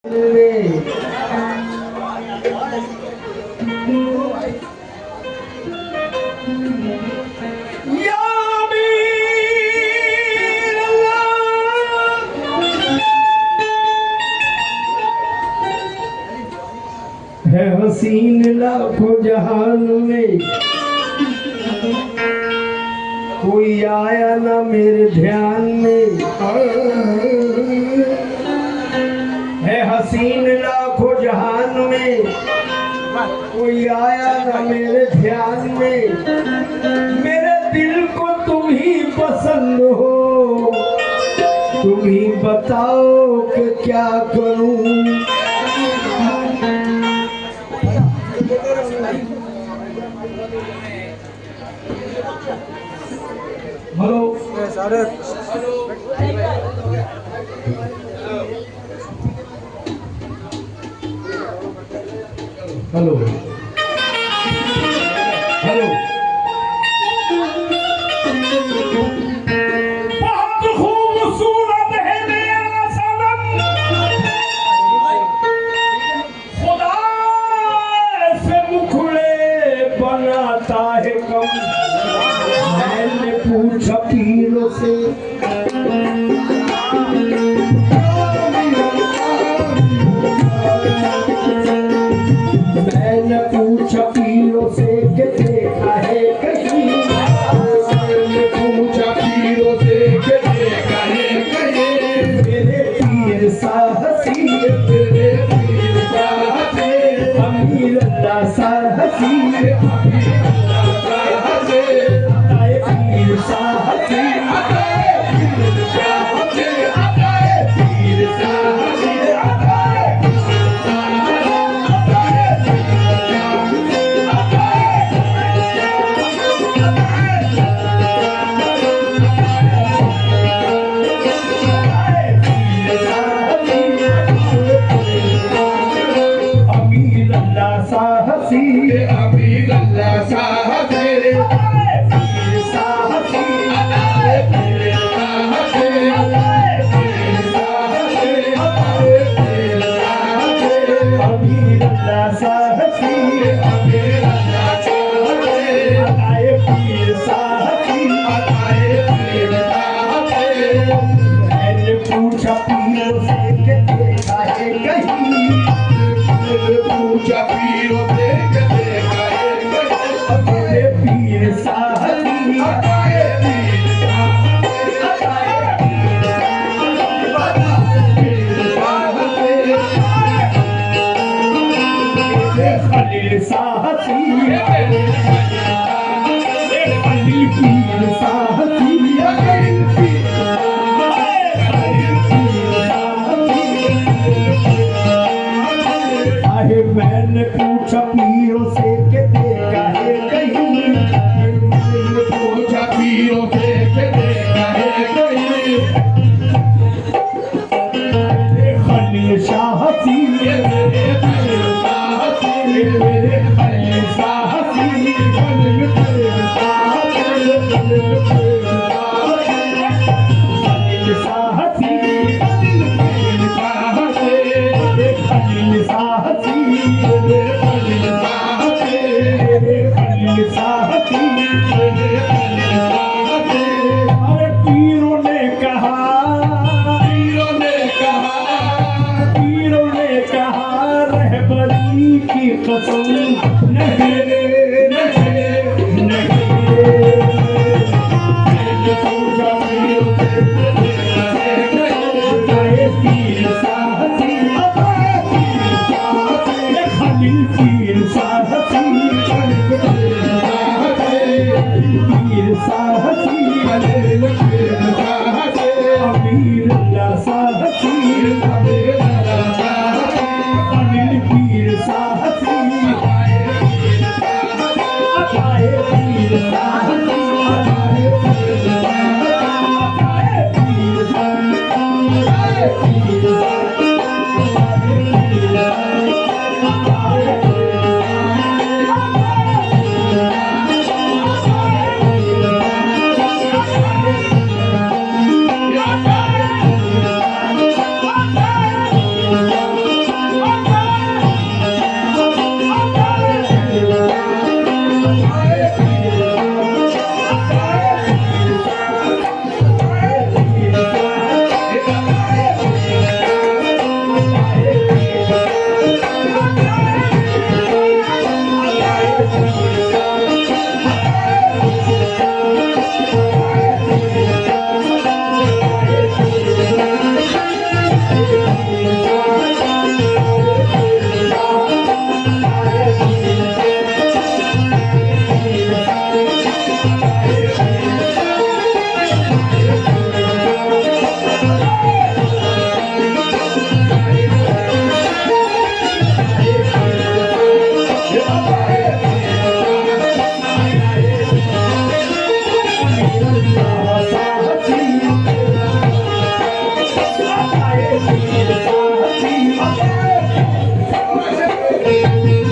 है हसीन लाखों जहान में, कोई आया ना मेरे ध्यान में। है हसीन लाखों जहान में, कोई आया ना मेरे ध्यान में। मेरे दिल को तुम ही पसंद हो, तुम ही बताओ कि क्या करूं। हेलो सारे हेलो हेलो बहुत खूबसूरत है मेरा सनम, खुदा से मुखड़े बनाता है कम। मैंने पूछा पीरों से, मैंने पूछा पीरों से कि देखा है कहीं। मैंने पूछा पीरों से कि देखा है कहीं। मेरे पीर सा हसी, मेरे पीर सा हसी, अमीर अल्लाह सा हसी, अमीर अल्लाह सा हसी, अताए पीर सा हसी, अताए पीर सा हसी, अताए पीर सा हसी, अताए पीर सा अमीर अल्लाह सा हसी, अमीर अल्लाह सा हसी, पीर सा हसी, अताए पीर सा हसी, अताए पीर सा हसी, अताए पीर सा हसी, अमीर अल्लाह सा हसी, अमीर अल्लाह सा हसी, अताए पीर सा हसी। अताए पीर सा हसी। मैंने पूछा पीरों से कि देखा है कहीं। मैंने पूछा पीरों से कि देखा है कहीं। मेरे पीर सा हसी, अताए पीर सा हसी, अताए पीर सा हसी, मेरे खलील सा हसी, मेरे खलील पीर सा हसी, खलील पीर आहे मैंने पूछा पीरों से कि देखा है कहीं। मैंने पूछा पीरों से कि देखा है कहीं। खलील शाह हसी, मेरे पीर सा हसी, मेरे खलील सा हसी, खलील पीर सा हसी, खलील पीर सा खलील सा हसी, पीर सा हसी, खलील सा हसी, मेरे खलील सा हसी, मेरे खलील सा हसी। मेरे खलील सा हसी। अरे पीरों ने कहा, पीरों ने कहा, पीरों ने कहा रहबरी की कसम नहीं रे, नहीं नहीं। मैंने पूछा पीरों से कि देखा है कहीं। अताए पीर सा हसी, अताए पीर सा हसी, खलील पीर सा हसी, खलील पीर सा हसी, पीर सा हसी, खलील पीर सा हसी, अमीर अल्लाह सा हसी, अमीर अल्लाह सा हसी, खलील पीर सा हसी, अताए पीर सा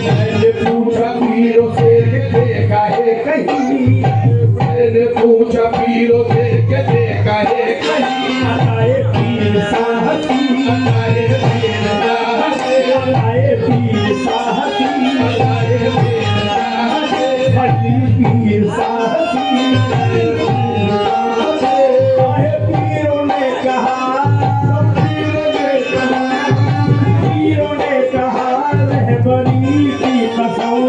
मैंने पूछा पीरों से कि देखा है कहीं, मैंने पूछा पीरों से कि देखा है कहीं, अलाए पीर साहसी, अलाए पीर साहसी, अलाए पीर साहसी, अलाए पीर साहसी, अली पीर साहसी। काहे पीरों ने कहा, पीरों ने कहा रहबरी की कसम।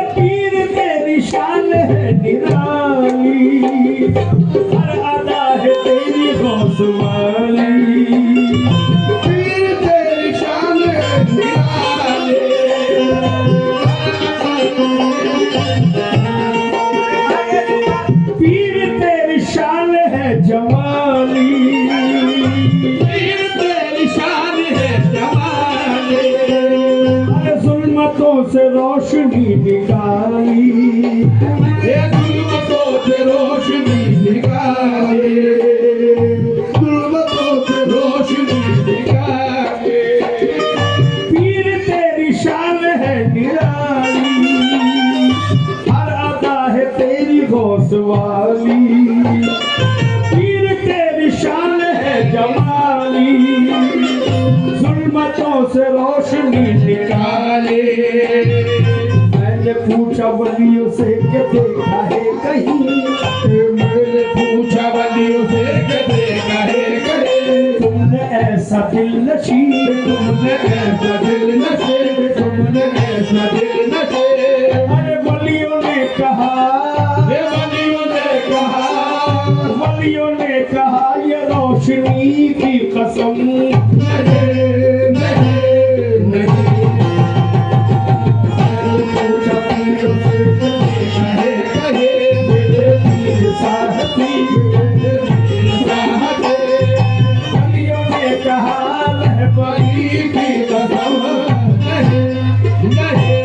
पीर तेरी शान है निराली, हर अदा है तेरी गौसवाली। पीर तेरी शान है निराली, पीर तेरी शान है जवानी, पीर तेरी शान है जवानी, जुल्मतों से रोशनी निकाली, ये जुल्मतों से रोशनी निकाली, जुल्मतों से रोशनी निकाली। पीर तेरी शान है निराली, हर अदा है तेरी गौसवाली। पीर तेरी शान है जमाली, जुल्मतों से रोशनी निकाले। मैंने पूछा वलियों से कि देखा है कहीं, मैंने पूछा वलियों से कि देखा है कहीं, तुमने ऐसा दिल नशी, तुमने ऐसा दिल नशे, तुमने ऐसा दिल नशे। अरे वलियों ने कहा, ये वलियों ने कहा, वलियों ने कहा ये रोशनी की कसम। नहीं नहीं नहीं, पूछा पीरों से कि देखा है कहे मेरे पीर साहसी, साहते वलियों ने कहा रहबरी की कसम। नहीं नहीं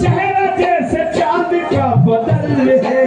चेहरा जैसे चांद का बदल है,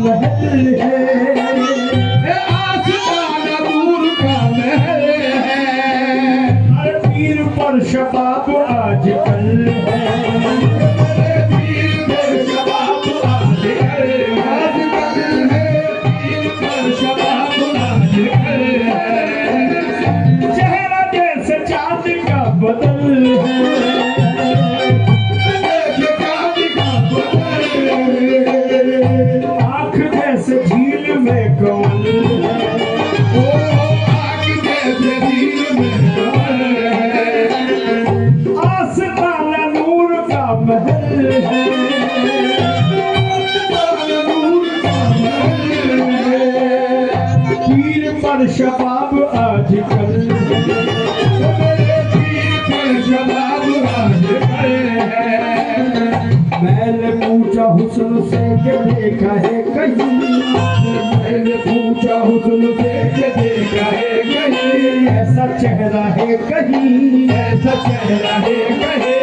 महल है, आस्ताना नूर का महल है। अरे पीर पर शबाब आजकल है, पीर पर शबाब आजकल है, पीर पर शबाब आजकल है। चेहरा जैसे चांद का बदल है, आँख जैसे झील में कमल है, आस्ताना नूर का महल है, पीर पर शबाब आजकल है, मैंने पूछा हुस्न से क्या देखा है कहीं, मैंने पूछा हुस्न से क्या देखा है कहीं, ऐसा चेहरा है कहीं, ऐसा चेहरा है कहीं,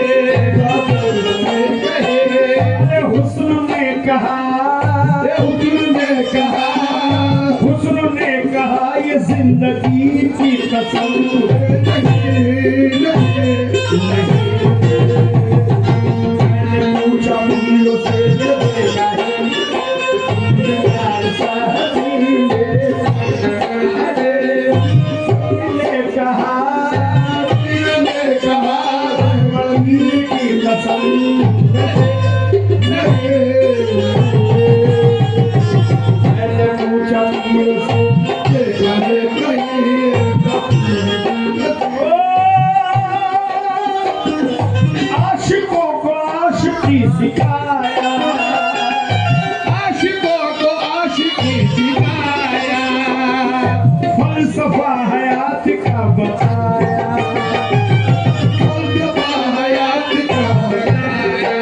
अरे हुस्न ने कहा, हुस्न ने कहा, हुस्न ने कहा ये जिंदगी की कसम मैंने पूछा मीलों से ये देखा है, प्यार सा हसीन ने कहा, ने कहा, जिंदगी की कसम मैंने पूछा मीलों से आशिकों को आशिकी सिखाया, आशिकों को आशिकी सिखाया, फलसफा हयात का बताया, फलसफा हयात का बताया,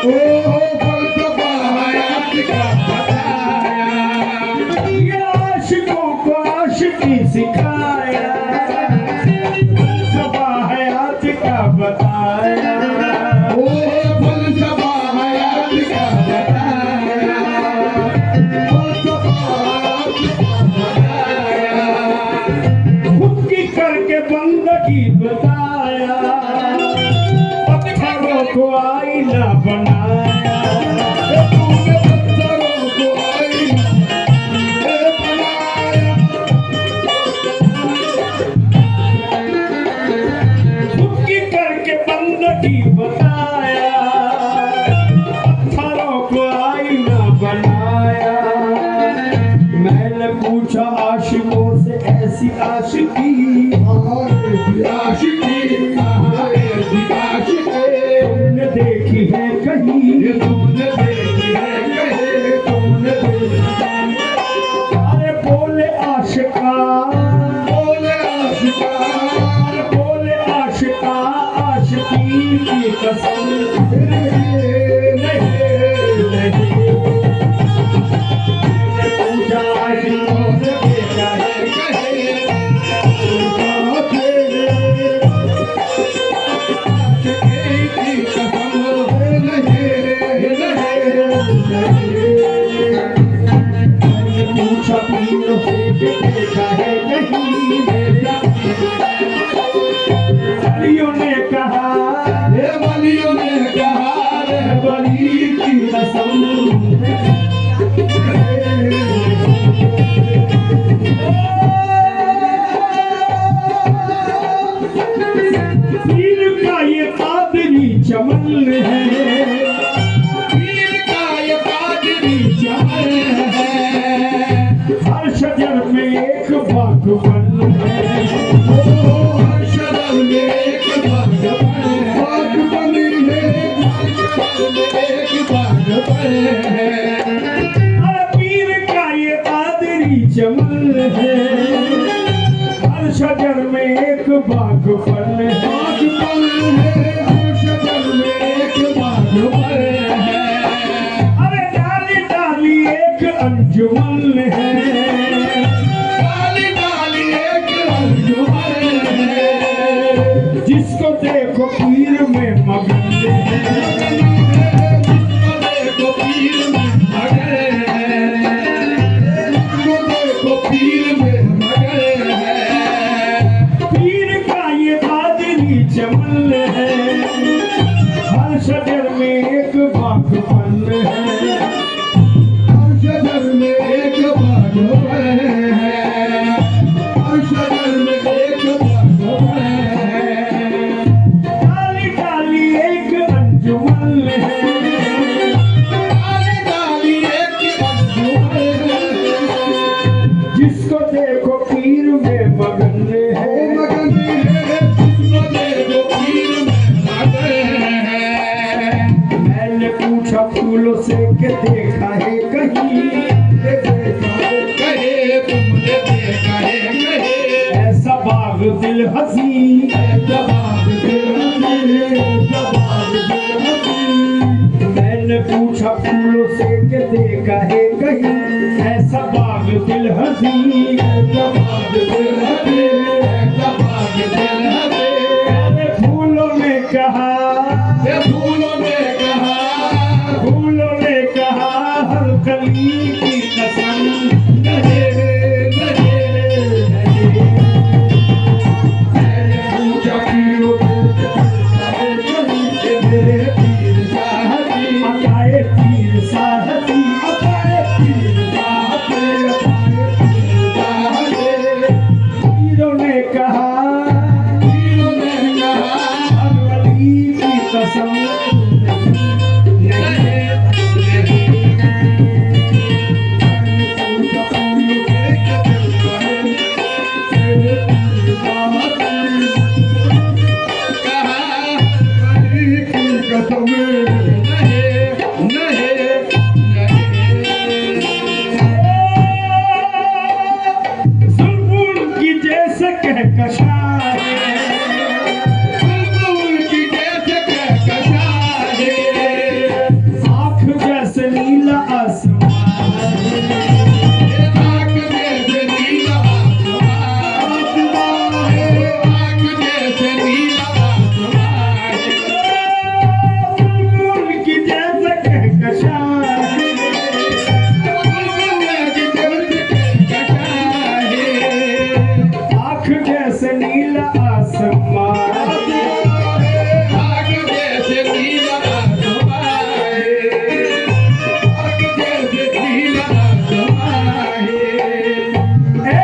ओ फलसफा हयात का बताया। ये आशिकों को आशिकी सिखाया, फलसफा हयात का बताया, ओ फलसफा हयात का बताया, फलसफा हयात का बताया। खुद की करके बंदगी बताया, पत्थरों को आईना बनाया, तूने पत्थरों को आईना बनाया, खुद की करके बंदगी बताया, पत्थरों को आईना बनाया। मैंने पूछा आशिकों से ऐसी आशिकी, आशिकी आशिकी तुमने देखी है कहीं, तुमने देखी है कहीं, तुमने देखी है। अरे बोले आशिका, बोले आशिका, अरे बोले आशिका, आशिकी की कसम नहीं नहीं मैंने पूछा आशिकों से देखा है कहीं, की कसम मैंने पूछा पीरों से देखा है कहीं, वलियों ने कहा, वलियों ने कहा, वली की कसम पीर का ये कादरी चमन है, पीर का ये कादरी चमन है, हर शजर में एक बागवन है, हर शजर में एक बागवन है, एक बागवन है। हर पीर का ये कादरी चमन है, हर शजर में एक बागवन है, बागवन है, हर शजर में एक बागवन है। अरे डाली डाली एक अंजुमन है, डाली डाली एक अंजुमन है, जिसको देखो पीर में मगन है, जिसको देखो पीर में मगन है। भगवान है। शहर में एक भगवान है, शहर में एक भगवान है। काली काली एक अंजुमन है, काली काली एक अंजुमन है। जिसको देखो पीर में मगन है, मगन है, जिसको देखो पीर में मगन है। मैंने पूछा फूलों से कि देखा है कहीं, कहे तुमने देखा है कहे, ऐसा बाग दिल हसी, ऐसा बाग दिल हसी, ऐसा बाग दिल हसी। मैंने पूछा फूलों से कि देखा है कहीं, ऐसा बाग दिल हसी, ऐसा बाग दिल हसी, ऐसा बाग दिल हसी। मैंने फूलों ने कहा, ये फूलों ने कहा, फूलों ने कहा हर कली की कसम, नहीं नहीं नहीं। मैंने पूछा पीरों से, मेरे पीर साहबी, अकाए पीर साहबी, अकाए पीर साहबी, अकाए पीर साहबी। पीरों ने कहा पीरों ने कहा, हर वली की कसम, नहीं नहीं। मैंने पूछा पीरों से कि देखा है, मेरे पीर साहबी, कहा वली की कसम, नहीं नहीं नहीं। सुल्फुल की जैसे कहकशा है, बुलबुल की जैसे कहकशा है, आँख जैसे नीला आसमान, ये आँख जैसे नीला आसमान है, आँख जैसे नीला आसमान है। सुल्फुल की जैसे कहकशा है, बुलबुल की जैसे कहकशा है, आँख जैसे नीला आसमान, आँख जैसे नीला आसमान है, आँख जैसे नीला आसमान है। ए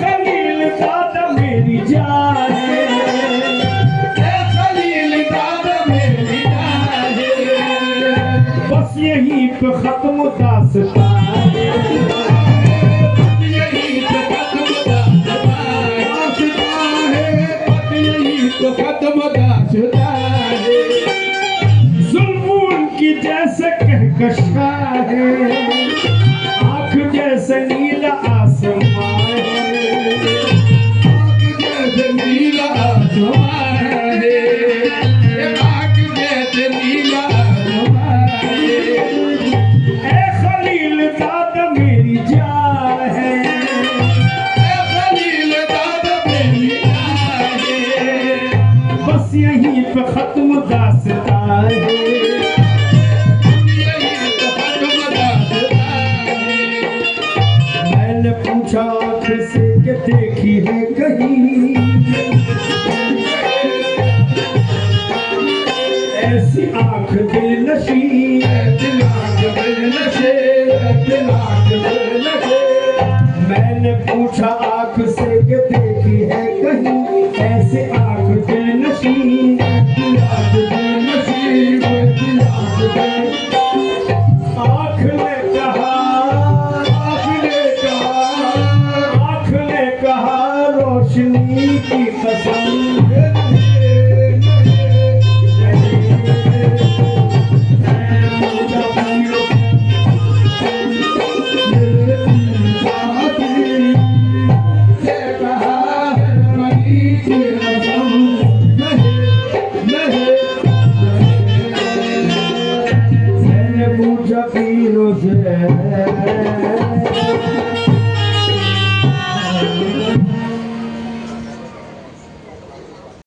खलील दादा मेरी जान है, ए खलील दादा मेरी जान है, बस यहीं पे खत्म दास्तां है। यही तो खत्म दास्तां है, बस यही तो खत्म दास्तां है। सुल्फुल की जैसे कहकशा है, आँख जैसे नीला आसमान है, आँख जैसे नीला आसमान है, ये आँख जैसे नीला आसमान है। ए खलील दादा मेरी जान है, ए खलील दादा मेरी जान है, बस यहीं पे खत्म दास्तां है। यही तो खत्म दास्तां है। मैंने पूछा आँख से कि देखी है कहीं, ऐसी आँख दिल नशी, दिलाक दिल नशे, दिलाक दिल नशे। मैंने पूछा आँख से कि देखी है कहीं, ऐसे आँख दिल नशी, दिलाक दिल नशे, दिलाक दिल। आँख ने कहा, आपने कहा, आँख ने कहा रोशनी की कसम, मैंने पूछा पीरों से